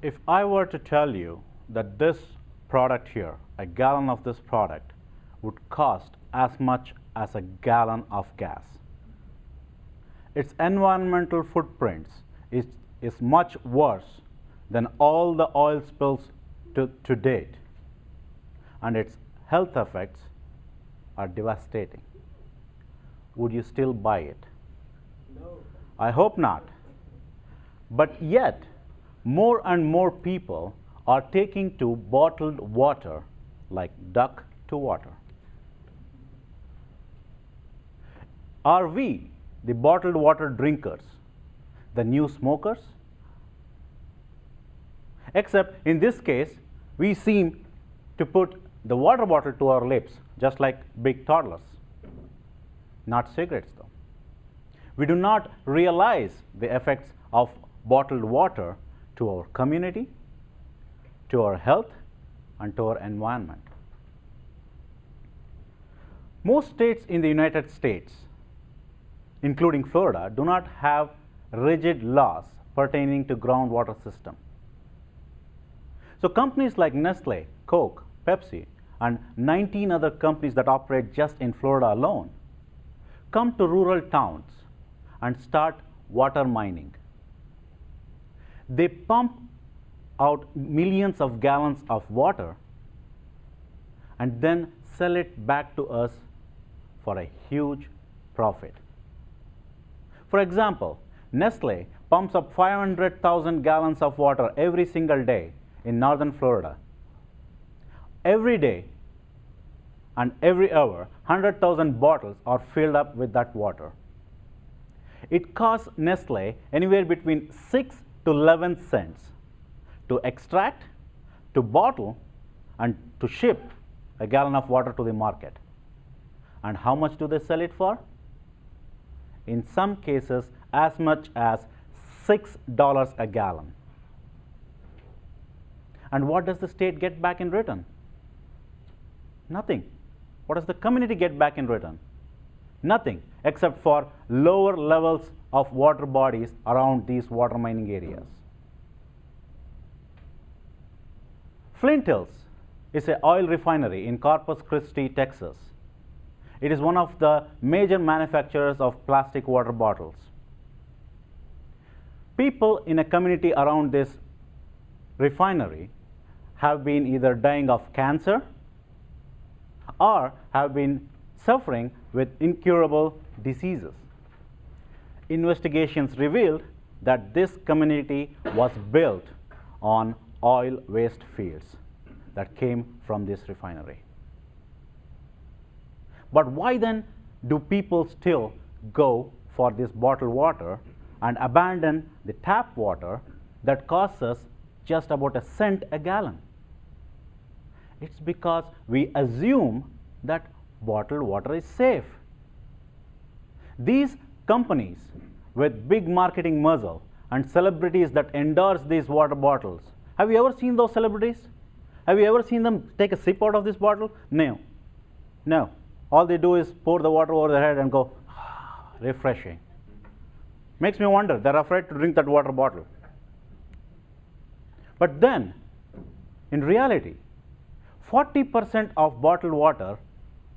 If I were to tell you that this product here, a gallon of this product, would cost as much as a gallon of gas, its environmental footprints is much worse than all the oil spills to date, and its health effects are devastating. Would you still buy it? No. I hope not. But yet, more and more people are taking to bottled water like duck to water. Are we, the bottled water drinkers, the new smokers? Except in this case, we seem to put the water bottle to our lips just like big toddlers. Not cigarettes, though. We do not realize the effects of bottled water to our community, to our health, and to our environment. Most states in the United States, including Florida, do not have rigid laws pertaining to groundwater system. So companies like Nestle, Coke, Pepsi, and 19 other companies that operate just in Florida alone come to rural towns and start water mining. They pump out millions of gallons of water and then sell it back to us for a huge profit. For example, Nestle pumps up 500,000 gallons of water every single day in northern Florida. Every day and every hour, 100,000 bottles are filled up with that water. It costs Nestle anywhere between 6 to 11 cents to extract, to bottle, and to ship a gallon of water to the market. And how much do they sell it for? In some cases, as much as $6 a gallon. And what does the state get back in return? Nothing. What does the community get back in return? Nothing, except for lower levels of water bodies around these water mining areas. Flint Hills is an oil refinery in Corpus Christi, Texas. It is one of the major manufacturers of plastic water bottles. People in a community around this refinery have been either dying of cancer or have been suffering with incurable diseases. Investigations revealed that this community was built on oil waste fields that came from this refinery. But why then do people still go for this bottled water and abandon the tap water that costs us just about a cent a gallon? It's because we assume that bottled water is safe. These companies with big marketing muscle and celebrities that endorse these water bottles, have you ever seen those celebrities? Have you ever seen them take a sip out of this bottle? No. No. All they do is pour the water over their head and go, refreshing. Makes me wonder, they're afraid to drink that water bottle. But then, in reality, 40% of bottled water,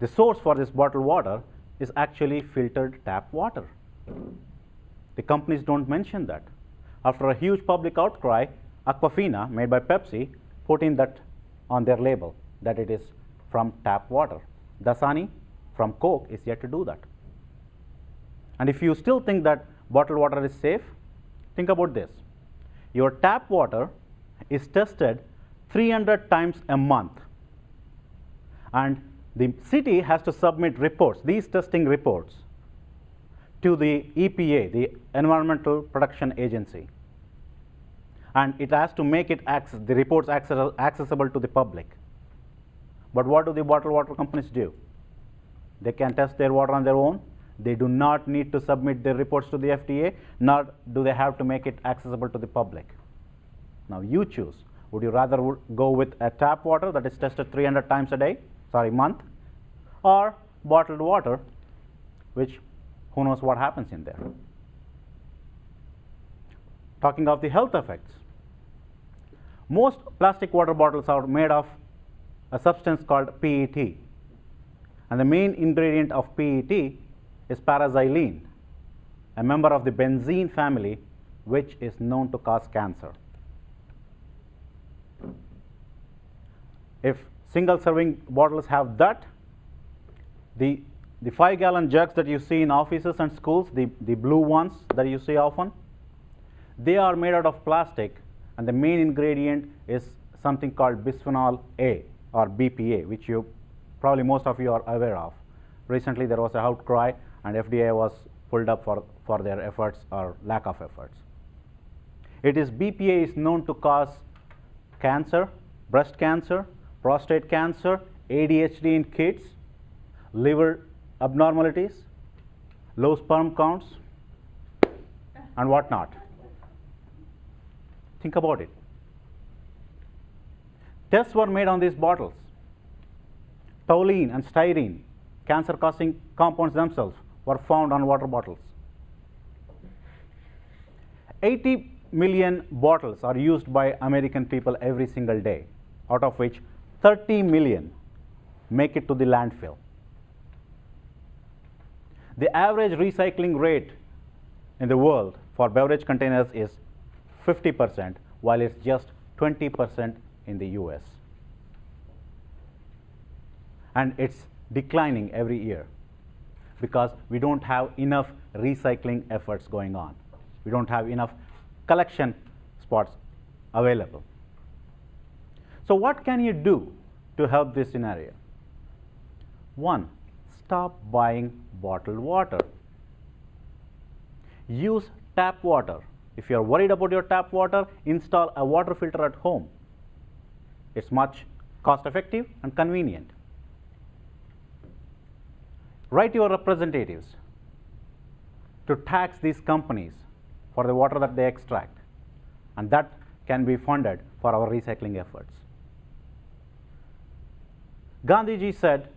the source for this bottled water, is actually filtered tap water. The companies don't mention that. After a huge public outcry, Aquafina, made by Pepsi, put in that on their label, that it is from tap water. Dasani from Coke is yet to do that. And if you still think that bottled water is safe, think about this. Your tap water is tested 300 times a month. And the city has to submit reports, these testing reports, to the EPA, the Environmental Protection Agency. And it has to make it the reports accessible to the public. But what do the bottled water companies do? They can test their water on their own. They do not need to submit their reports to the FDA, nor do they have to make it accessible to the public. Now you choose. Would you rather go with a tap water that is tested 300 times a month, or bottled water, which who knows what happens in there? Talking of the health effects, Most plastic water bottles are made of a substance called PET, and the main ingredient of PET is paraxylene, a member of the benzene family, which is known to cause cancer. If single serving bottles have that, the 5-gallon jugs that you see in offices and schools, the blue ones that you see often, they are made out of plastic, and the main ingredient is something called bisphenol A or BPA, which probably most of you are aware of. Recently there was an outcry, and FDA was pulled up for their efforts or lack of efforts. BPA is known to cause cancer, breast cancer, prostate cancer, ADHD in kids, liver abnormalities, low sperm counts, and whatnot. Think about it. Tests were made on these bottles. Toluene and styrene, cancer-causing compounds themselves, were found on water bottles. 80 million bottles are used by American people every single day, out of which 30 million make it to the landfill. The average recycling rate in the world for beverage containers is 50%, while it's just 20% in the US. And it's declining every year because we don't have enough recycling efforts going on. We don't have enough collection spots available. So what can you do to help this scenario? 1, stop buying bottled water. Use tap water. If you are worried about your tap water, install a water filter at home. It's much cost-effective and convenient. Write your representatives to tax these companies for the water that they extract, and that can be funded for our recycling efforts. Gandhiji said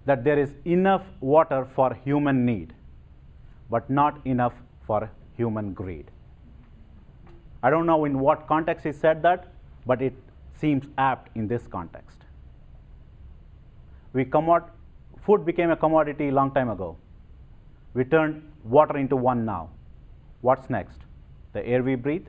that there is enough water for human need, but not enough for human greed. I don't know in what context he said that, but it seems apt in this context. Food became a commodity a long time ago. We turned water into one now. What's next? The air we breathe?